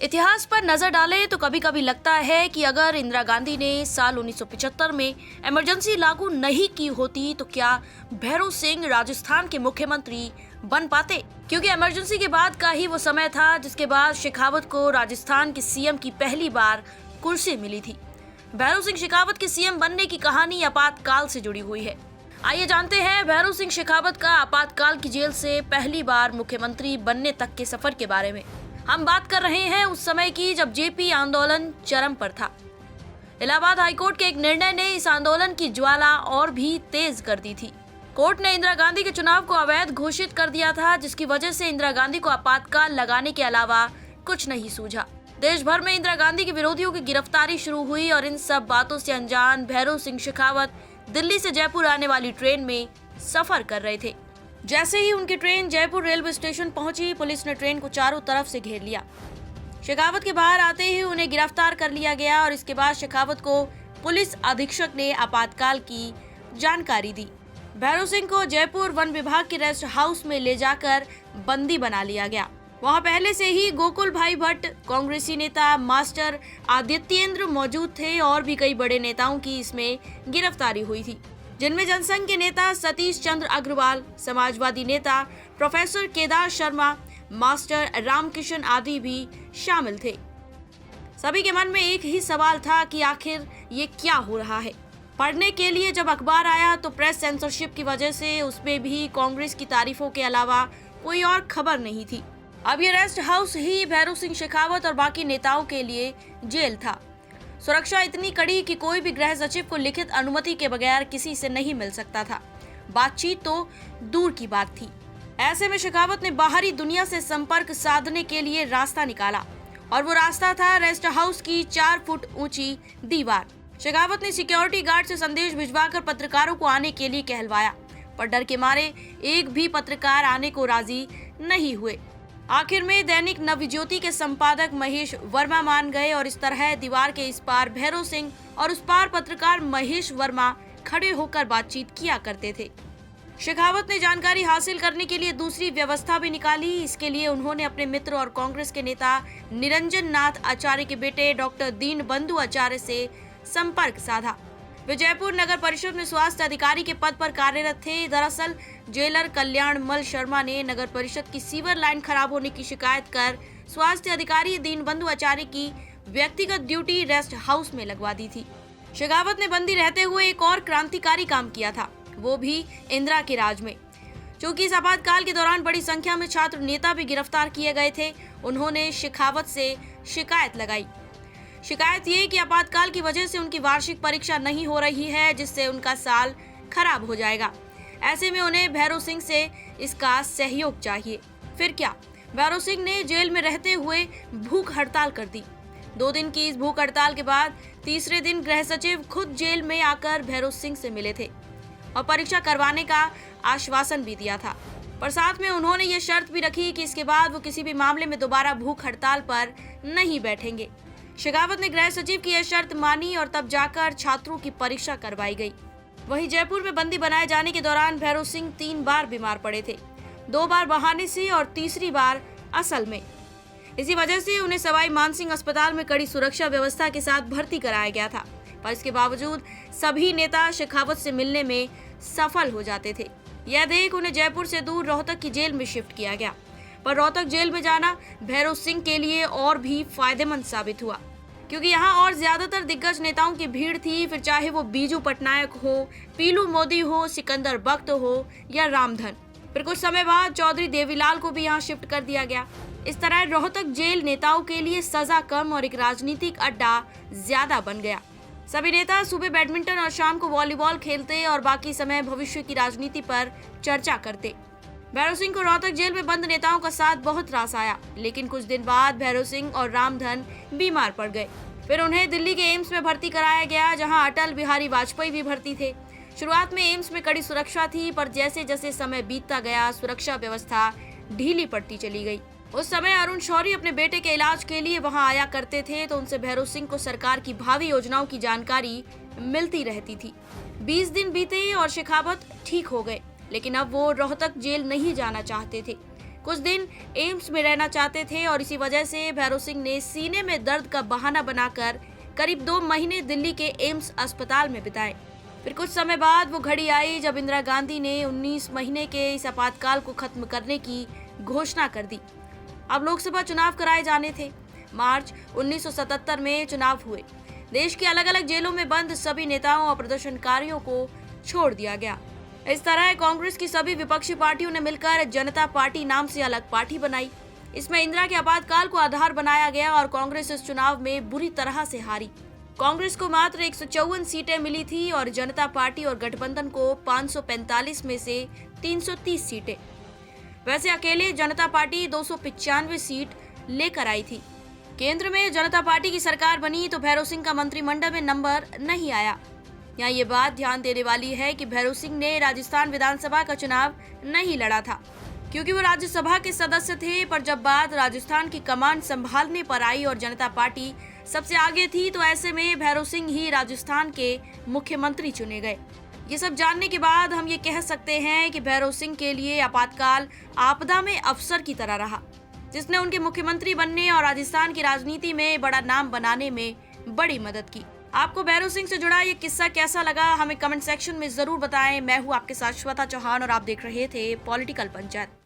इतिहास पर नजर डालें तो कभी कभी लगता है कि अगर इंदिरा गांधी ने साल 1975 में इमरजेंसी लागू नहीं की होती तो क्या भैरों सिंह राजस्थान के मुख्यमंत्री बन पाते, क्योंकि इमरजेंसी के बाद का ही वो समय था जिसके बाद शेखावत को राजस्थान के सीएम की पहली बार कुर्सी मिली थी। भैरों सिंह शेखावत के सीएम बनने की कहानी आपातकाल से जुड़ी हुई है। आइए जानते हैं भैरों सिंह शेखावत का आपातकाल की जेल से पहली बार मुख्यमंत्री बनने तक के सफर के बारे में। हम बात कर रहे हैं उस समय की जब जेपी आंदोलन चरम पर था। इलाहाबाद हाईकोर्ट के एक निर्णय ने इस आंदोलन की ज्वाला और भी तेज कर दी थी। कोर्ट ने इंदिरा गांधी के चुनाव को अवैध घोषित कर दिया था, जिसकी वजह से इंदिरा गांधी को आपातकाल लगाने के अलावा कुछ नहीं सूझा। देश भर में इंदिरा गांधी के विरोधियों की गिरफ्तारी शुरू हुई और इन सब बातों से अनजान भैरों सिंह शेखावत दिल्ली से जयपुर आने वाली ट्रेन में सफर कर रहे थे। जैसे ही उनकी ट्रेन जयपुर रेलवे स्टेशन पहुंची, पुलिस ने ट्रेन को चारों तरफ से घेर लिया। शेखावत के बाहर आते ही उन्हें गिरफ्तार कर लिया गया और इसके बाद शेखावत को पुलिस अधीक्षक ने आपातकाल की जानकारी दी। भैरों सिंह को जयपुर वन विभाग के रेस्ट हाउस में ले जाकर बंदी बना लिया गया। वहां पहले से ही गोकुल भाई भट्ट, कांग्रेसी नेता मास्टर आदित्येंद्र मौजूद थे और भी कई बड़े नेताओं की इसमें गिरफ्तारी हुई थी, जिनमें जनसंघ के नेता सतीश चंद्र अग्रवाल, समाजवादी नेता प्रोफेसर केदार शर्मा, मास्टर रामकिशन आदि भी शामिल थे। सभी के मन में एक ही सवाल था कि आखिर ये क्या हो रहा है। पढ़ने के लिए जब अखबार आया तो प्रेस सेंसरशिप की वजह से उसमें भी कांग्रेस की तारीफों के अलावा कोई और खबर नहीं थी। अब ये रेस्ट हाउस ही भैरों सिंह शेखावत और बाकी नेताओं के लिए जेल था। सुरक्षा इतनी कड़ी कि कोई भी गृह सचिव को लिखित अनुमति के बगैर किसी से नहीं मिल सकता था। बातचीत तो दूर की बात थी। ऐसे में शेखावत ने बाहरी दुनिया से संपर्क साधने के लिए रास्ता निकाला और वो रास्ता था रेस्ट हाउस की 4 फुट ऊंची दीवार। शेखावत ने सिक्योरिटी गार्ड से संदेश भिजवाकर पत्रकारों को आने के लिए कहलवाया, पर डर के मारे एक भी पत्रकार आने को राजी नहीं हुए। आखिर में दैनिक नवज्योति के संपादक महेश वर्मा मान गए और इस तरह दीवार के इस पार भैरों सिंह और उस पार पत्रकार महेश वर्मा खड़े होकर बातचीत किया करते थे। शेखावत ने जानकारी हासिल करने के लिए दूसरी व्यवस्था भी निकाली। इसके लिए उन्होंने अपने मित्र और कांग्रेस के नेता निरंजन नाथ आचार्य के बेटे डॉक्टर दीनबंधु आचार्य से संपर्क साधा। वे जयपुर नगर परिषद में स्वास्थ्य अधिकारी के पद पर कार्यरत थे। दरअसल जेलर कल्याण मल शर्मा ने नगर परिषद की सीवर लाइन खराब होने की शिकायत कर स्वास्थ्य अधिकारी दीनबंधु आचार्य की व्यक्तिगत ड्यूटी रेस्ट हाउस में लगवा दी थी। शेखावत ने बंदी रहते हुए एक और क्रांतिकारी काम किया था, वो भी इंदिरा के राज में। चूंकि इस आपातकाल के दौरान बड़ी संख्या में छात्र नेता भी गिरफ्तार किए गए थे, उन्होंने शेखावत से शिकायत लगाई। शिकायत ये कि आपातकाल की वजह से उनकी वार्षिक परीक्षा नहीं हो रही है, जिससे उनका साल खराब हो जाएगा। ऐसे में उन्हें भैरों सिंह से इसका सहयोग चाहिए। फिर क्या, भैरों सिंह ने जेल में रहते हुए भूख हड़ताल कर दी। 2 दिन की इस भूख हड़ताल के बाद तीसरे दिन गृह सचिव खुद जेल में आकर भैरों सिंह से मिले थे और परीक्षा करवाने का आश्वासन भी दिया था, पर साथ में उन्होंने ये शर्त भी रखी कि इसके बाद वो किसी भी मामले में दोबारा भूख हड़ताल पर नहीं बैठेंगे। शेखावत ने गृह सचिव की यह शर्त मानी और तब जाकर छात्रों की परीक्षा करवाई गई। वहीं जयपुर में बंदी बनाए जाने के दौरान भैरों सिंह 3 बार बीमार पड़े थे, 2 बार बहाने से और तीसरी बार असल में। इसी वजह से उन्हें सवाई मानसिंह अस्पताल में कड़ी सुरक्षा व्यवस्था के साथ भर्ती कराया गया था, पर इसके बावजूद सभी नेता शेखावत से मिलने में सफल हो जाते थे। यह देख उन्हें जयपुर से दूर रोहतक की जेल में शिफ्ट किया गया, पर रोहतक जेल में जाना भैरों सिंह के लिए और भी फायदेमंद साबित हुआ, क्योंकि यहाँ और ज्यादातर दिग्गज नेताओं की भीड़ थी। फिर चाहे वो बीजू पटनायक हो, पीलू मोदी हो, सिकंदर बख्त हो या रामधन। फिर कुछ समय बाद चौधरी देवीलाल को भी यहाँ शिफ्ट कर दिया गया। इस तरह रोहतक जेल नेताओं के लिए सजा कम और एक राजनीतिक अड्डा ज्यादा बन गया। सभी नेता सुबह बैडमिंटन और शाम को वॉलीबॉल खेलते और बाकी समय भविष्य की राजनीति पर चर्चा करते। भैरों सिंह को रोहतक जेल में बंद नेताओं का साथ बहुत रास आया, लेकिन कुछ दिन बाद भैरों सिंह और रामधन बीमार पड़ गए। फिर उन्हें दिल्ली के एम्स में भर्ती कराया गया, जहां अटल बिहारी वाजपेयी भी भर्ती थे। शुरुआत में एम्स में कड़ी सुरक्षा थी, पर जैसे जैसे समय बीतता गया सुरक्षा व्यवस्था ढीली पड़ती चली गई। उस समय अरुण शौरी अपने बेटे के इलाज के लिए वहां आया करते थे, तो उनसे भैरों सिंह को सरकार की भावी योजनाओं की जानकारी मिलती रहती थी। 20 दिन बीते और शेखावत ठीक हो गए, लेकिन अब वो रोहतक जेल नहीं जाना चाहते थे। कुछ दिन एम्स में रहना चाहते थे और इसी वजह से भैरव सिंह ने सीने में दर्द का बहाना बनाकर करीब 2 महीने दिल्ली के एम्स अस्पताल में बिताए। फिर कुछ समय बाद वो घड़ी आई जब इंदिरा गांधी ने 19 महीने के इस आपातकाल को खत्म करने की घोषणा कर दी। अब लोकसभा चुनाव कराए जाने थे। मार्च 1977 में चुनाव हुए। देश की अलग अलग जेलों में बंद सभी नेताओं और प्रदर्शनकारियों को छोड़ दिया गया। इस तरह कांग्रेस की सभी विपक्षी पार्टियों ने मिलकर जनता पार्टी नाम से अलग पार्टी बनाई। इसमें इंदिरा के आपातकाल को आधार बनाया गया और कांग्रेस इस चुनाव में बुरी तरह से हारी। कांग्रेस को मात्र 154 सीटें मिली थी और जनता पार्टी और गठबंधन को 545 में से 330 सीटें। वैसे अकेले जनता पार्टी 295 सीट लेकर आई थी। केंद्र में जनता पार्टी की सरकार बनी तो भैरव सिंह का मंत्रिमंडल में नंबर नहीं आया। यहाँ ये बात ध्यान देने वाली है कि भैरव सिंह ने राजस्थान विधानसभा का चुनाव नहीं लड़ा था क्योंकि वो राज्यसभा के सदस्य थे, पर जब बात राजस्थान की कमान संभालने पर आई और जनता पार्टी सबसे आगे थी तो ऐसे में भैरव सिंह ही राजस्थान के मुख्यमंत्री चुने गए। ये सब जानने के बाद हम ये कह सकते हैं कि भैरव सिंह के लिए आपातकाल आपदा में अवसर की तरह रहा, जिसने उनके मुख्यमंत्री बनने और राजस्थान की राजनीति में बड़ा नाम बनाने में बड़ी मदद की। आपको भैरव सिंह से जुड़ा ये किस्सा कैसा लगा, हमें कमेंट सेक्शन में जरूर बताएं। मैं हूँ आपके साथ श्वेता चौहान और आप देख रहे थे पॉलिटिकल पंचायत।